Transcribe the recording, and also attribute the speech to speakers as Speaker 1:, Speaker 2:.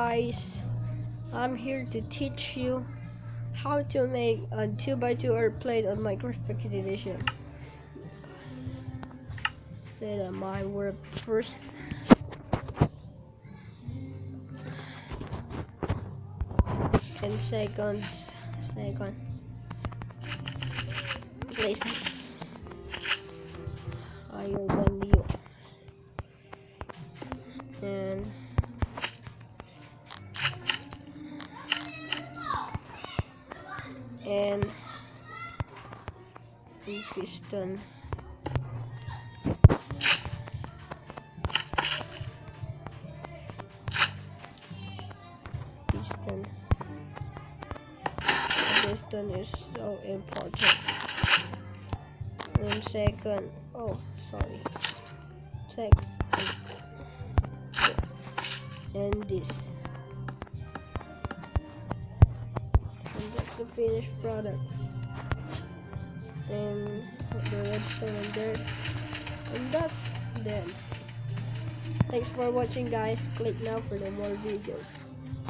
Speaker 1: guys, I'm here to teach you how to make a 2x2 airplane on Minecraft Edition. Then my work first. And second, place higher than you. And piston is so important. And second, and this, and that's the finished product. And the redstone in there, and that's them. Thanks for watching, guys. Click now for the more videos.